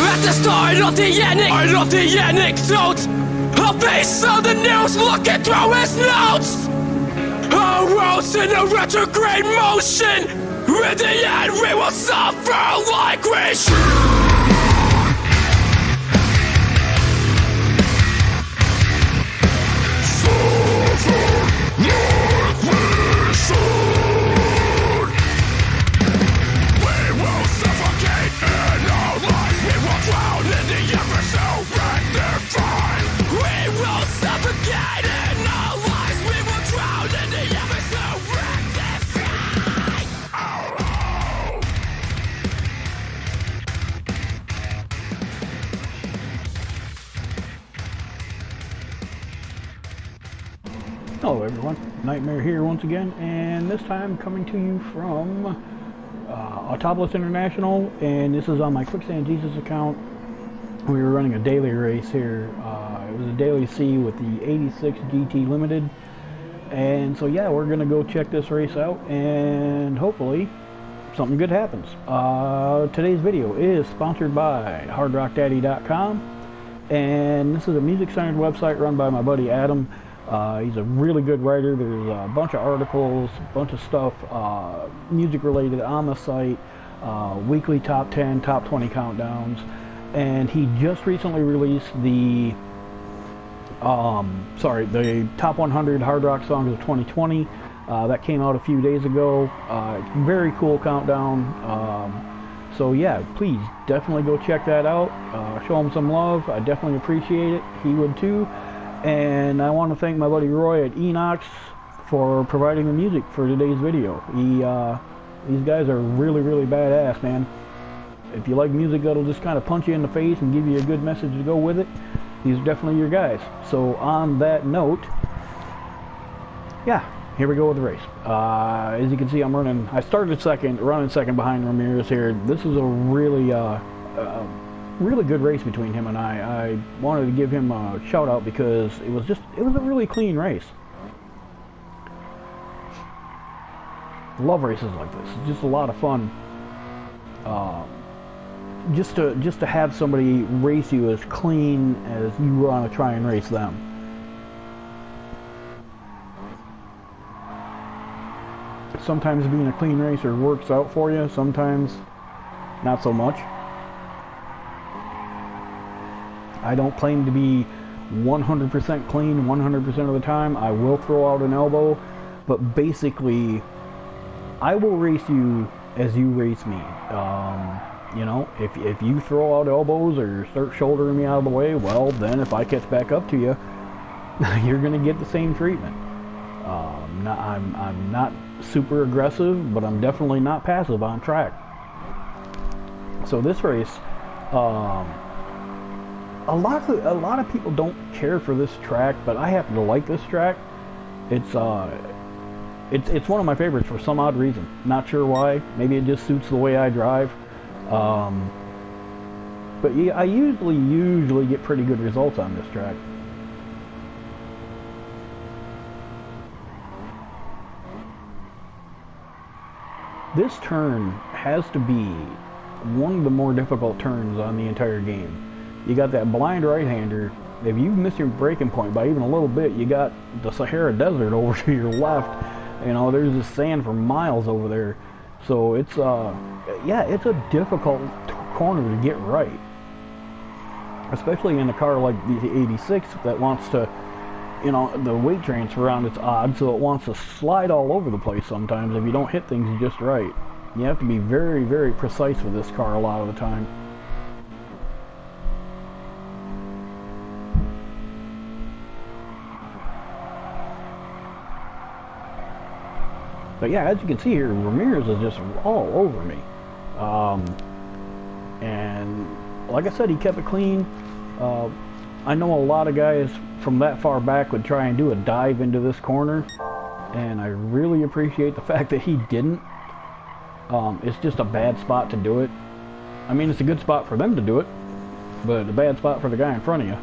At the start of the anecdote, a face on the news looking through his notes. A rose in a retrograde motion. In the end, we will suffer like we should. Hello everyone, Nightmare here once again, and this time coming to you from Autopolis International, and this is on my Quicksand Jesus account. We were running a daily race here. It was a daily C with the 86 GT Limited, and so yeah, we're gonna go check this race out, and hopefully something good happens. Today's video is sponsored by HardRockDaddy.com, and this is a music-centered website run by my buddy Adam. He's a really good writer. There's a bunch of articles, a bunch of stuff music related on the site, weekly top 10, top 20 countdowns, and he just recently released the the top 100 hard rock songs of 2020. That came out a few days ago. Very cool countdown. So yeah, please definitely go check that out. Show him some love. I definitely appreciate it. He would too. And I want to thank my buddy Roy at Enox for providing the music for today's video. These guys are really badass, man. If you like music that'll just kind of punch you in the face and give you a good message to go with it, these are definitely your guys. So on that note, yeah, here we go with the race. As you can see, I started running second behind Ramirez here. This is a really good race between him and I wanted to give him a shout out because it was a really clean race. Love races like this. It's just a lot of fun. Just to have somebody race you as clean as you want to try and race them. Sometimes being a clean racer works out for you, sometimes not so much. I don't claim to be 100% clean 100% of the time. I will throw out an elbow, but basically I will race you as you race me. You know, if you throw out elbows or start shouldering me out of the way, well then if I catch back up to you, you're gonna get the same treatment. I'm not super aggressive, but I'm definitely not passive on track. So this race, a lot of people don't care for this track, but I happen to like this track. It's one of my favorites for some odd reason. Not sure why. Maybe it just suits the way I drive. But yeah, I usually get pretty good results on this track. This turn has to be one of the more difficult turns on the entire game. You got that blind right-hander. If you miss your braking point by even a little bit, you got the Sahara Desert over to your left. You know, there's this sand for miles over there. So it's yeah, it's a difficult corner to get right. Especially in a car like the 86 that wants to, you know, the weight transfer on it's odd, so it wants to slide all over the place sometimes if you don't hit things just right. You have to be very precise with this car a lot of the time. But yeah, as you can see here, Ramirez is just all over me. And like I said, he kept it clean. I know a lot of guys from that far back would try and do a dive into this corner, and I really appreciate the fact that he didn't. It's just a bad spot to do it. I mean, it's a good spot for them to do it, but a bad spot for the guy in front of you.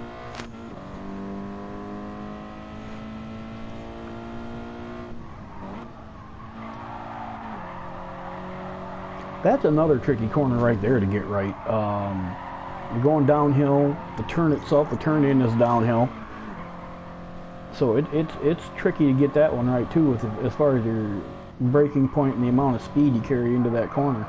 That's another tricky corner right there to get right. you're going downhill. The turn itself, the turn in is downhill. So it's tricky to get that one right too, with as far as your braking point and the amount of speed you carry into that corner.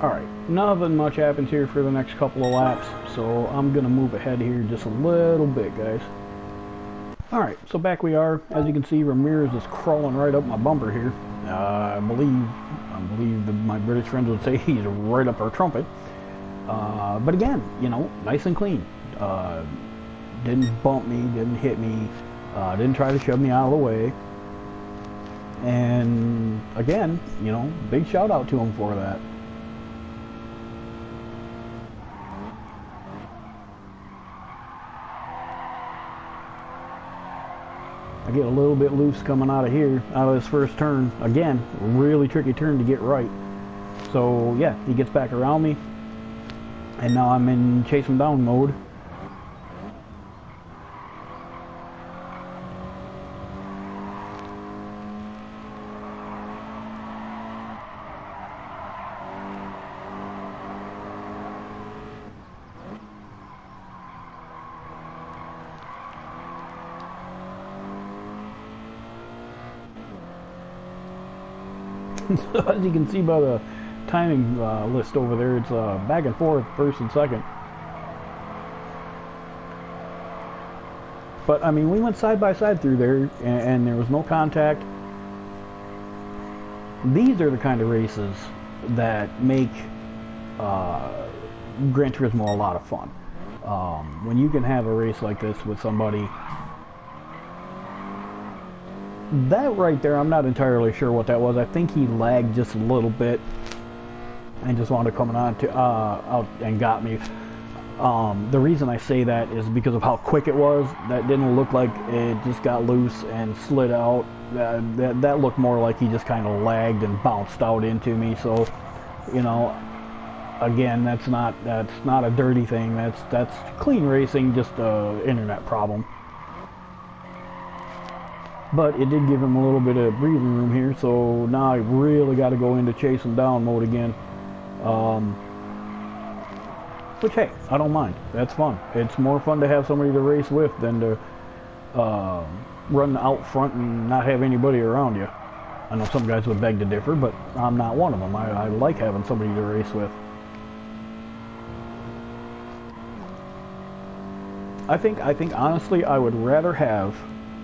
Alright, nothing much happens here for the next couple of laps, so I'm going to move ahead here just a little bit, guys. Alright, so back we are. As you can see, Ramirez is crawling right up my bumper here. I believe that my British friends would say he's right up our trumpet. But again, you know, nice and clean. Didn't bump me, didn't hit me, didn't try to shove me out of the way. And again, you know, big shout out to him for that. I get a little bit loose coming out of this first turn. Again, really tricky turn to get right. So yeah, he gets back around me, and now I'm in chase him down mode. As you can see by the timing list over there, it's back and forth, first and second. But I mean, we went side by side through there, and there was no contact. These are the kind of races that make Gran Turismo a lot of fun. When you can have a race like this with somebody. That right there, I'm not entirely sure what that was. I think he lagged just a little bit and just wanted to come on to out and got me. The reason I say that is because of how quick it was. That didn't look like it just got loose and slid out. That looked more like he just kind of lagged and bounced out into me. So, you know, again, that's not a dirty thing. That's clean racing, just an internet problem. But it did give him a little bit of breathing room here, so now I really got to go into chasing down mode again. Which, hey, I don't mind. That's fun. It's more fun to have somebody to race with than to run out front and not have anybody around you. I know some guys would beg to differ, but I'm not one of them. I like having somebody to race with. I think honestly, I would rather have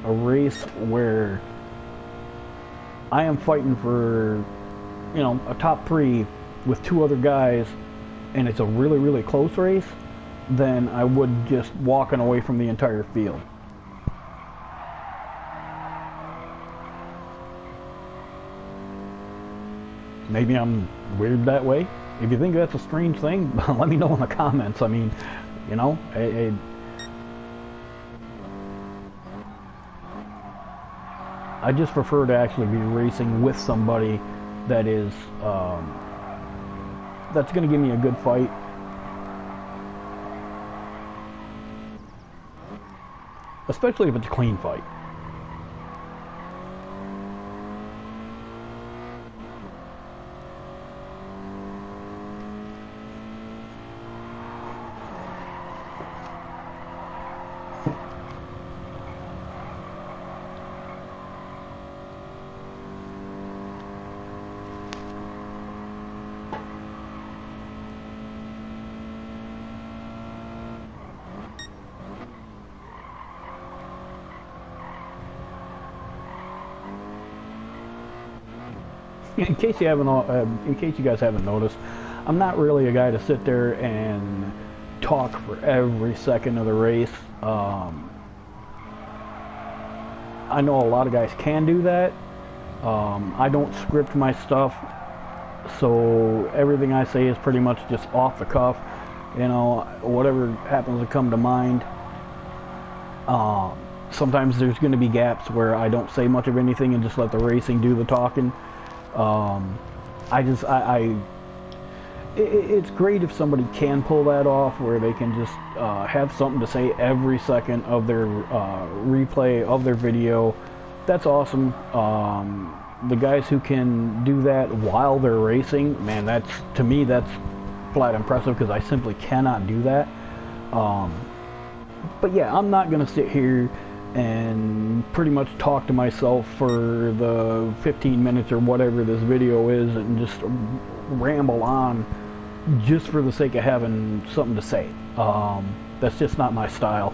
a race where I am fighting for, you know, a top 3 with 2 other guys, and it's a really, really close race, than I would just walking away from the entire field. Maybe I'm weird that way. If you think that's a strange thing, let me know in the comments. I mean, you know, I just prefer to actually be racing with somebody that is that's going to give me a good fight. Especially if it's a clean fight. In case you guys haven't noticed, I'm not really a guy to sit there and talk for every second of the race. I know a lot of guys can do that. I don't script my stuff, so everything I say is pretty much just off the cuff. You know, whatever happens to come to mind. Sometimes there's going to be gaps where I don't say much of anything and just let the racing do the talking. It's great if somebody can pull that off, where they can just have something to say every second of their replay of their video. That's awesome. The guys who can do that while they're racing, man, to me that's flat impressive, because I simply cannot do that. But yeah, I'm not gonna sit here and pretty much talk to myself for the 15 minutes or whatever this video is and just ramble on just for the sake of having something to say. That's just not my style.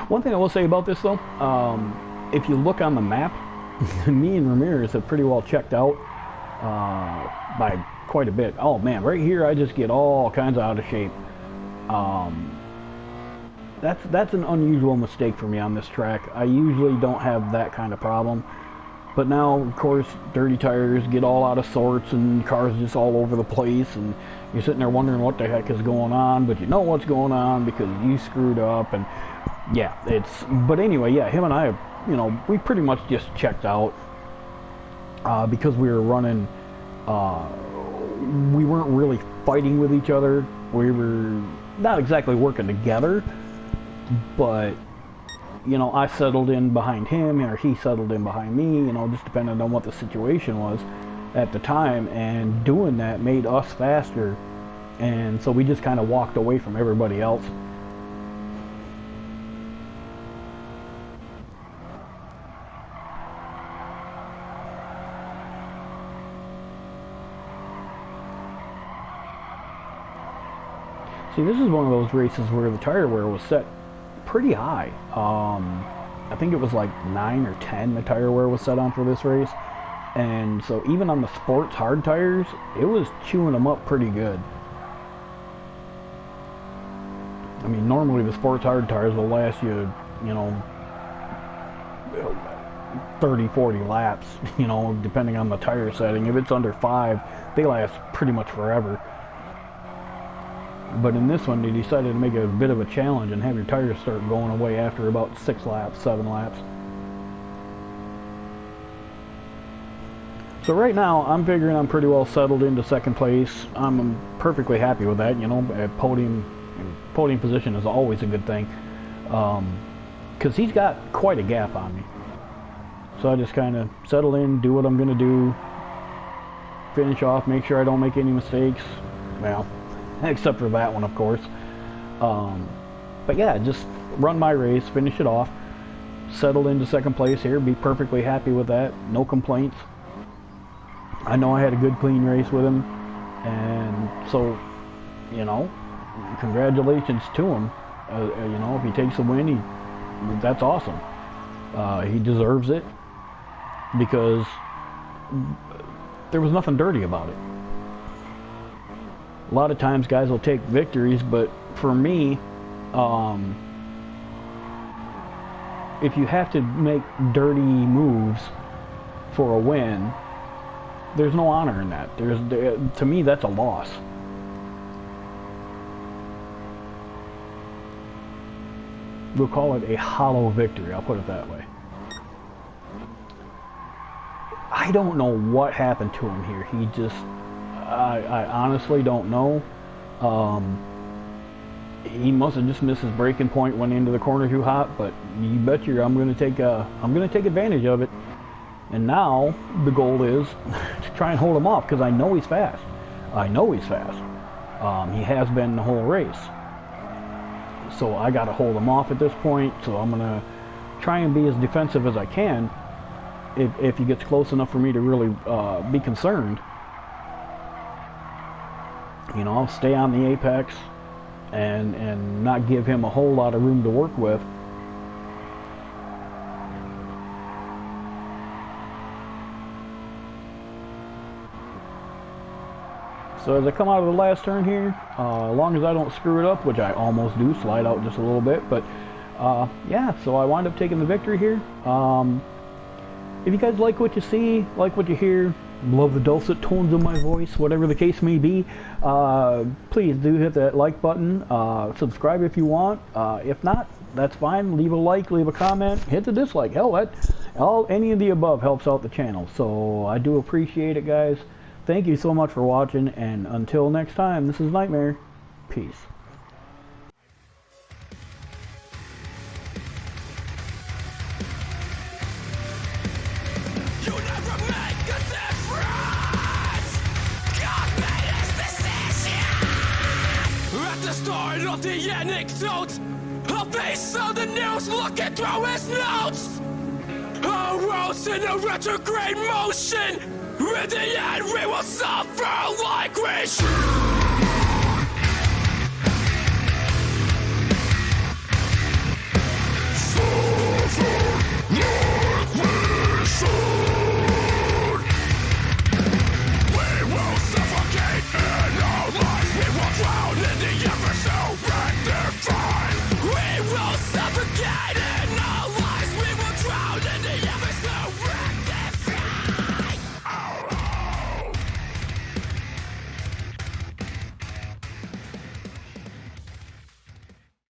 One thing I will say about this though, if you look on the map, me and Ramirez have pretty well checked out by quite a bit. Oh man, right here I just get all kinds of out of shape. That's an unusual mistake for me on this track. I usually don't have that kind of problem. But now, of course, dirty tires get all out of sorts and cars just all over the place, and you're sitting there wondering what the heck is going on, but you know what's going on because you screwed up. And yeah, but anyway, yeah, him and I, we pretty much just checked out because we were running, we weren't really fighting with each other. We were not exactly working together, but I settled in behind him, or he settled in behind me, just depending on what the situation was at the time, and doing that made us faster, and so we just kind of walked away from everybody else. See, this is one of those races where the tire wear was set pretty high. I think it was like 9 or 10 the tire wear was set on for this race, and so even on the sports hard tires, it was chewing them up pretty good. I mean, normally the sports hard tires will last you, 30, 40 laps, depending on the tire setting. If it's under 5, they last pretty much forever. But in this one, they decided to make a bit of a challenge and have your tires start going away after about 6 laps, 7 laps. So right now, I'm figuring I'm pretty well settled into second place. I'm perfectly happy with that. Podium position is always a good thing, because he's got quite a gap on me. So I just kind of settle in, do what I'm going to do, finish off, make sure I don't make any mistakes. Well, except for that one, of course. But yeah, just run my race, finish it off, settle into second place here, be perfectly happy with that, no complaints. I know I had a good clean race with him, and so, congratulations to him. If he takes a win, that's awesome. He deserves it, because there was nothing dirty about it. A lot of times guys will take victories, but for me, if you have to make dirty moves for a win, there's no honor in that. To me, that's a loss. We'll call it a hollow victory, I'll put it that way. I don't know what happened to him here. He just, I honestly don't know. He must have just missed his braking point, went into the corner too hot, but you bet you I'm going to take advantage of it. And now the goal is to try and hold him off, because I know he's fast. He has been the whole race. So I got to hold him off at this point. So I'm going to try and be as defensive as I can. If he gets close enough for me to really be concerned, I'll stay on the apex and not give him a whole lot of room to work with. So as I come out of the last turn here, as long as I don't screw it up, which I almost do, slide out just a little bit, but yeah, so I wind up taking the victory here. If you guys like what you see, like what you hear, love the dulcet tones of my voice, whatever the case may be, please do hit that like button, subscribe if you want. If not, that's fine. Leave a like, leave a comment, hit the dislike. Hell, any of the above helps out the channel. So I do appreciate it, guys. Thank you so much for watching, and until next time, this is Nightmare. Peace. You never make a difference. God made his decision. At the start of the anecdote, a face on the news looking through his notes. A rose in a retrograde motion. In the end, we will suffer like we should.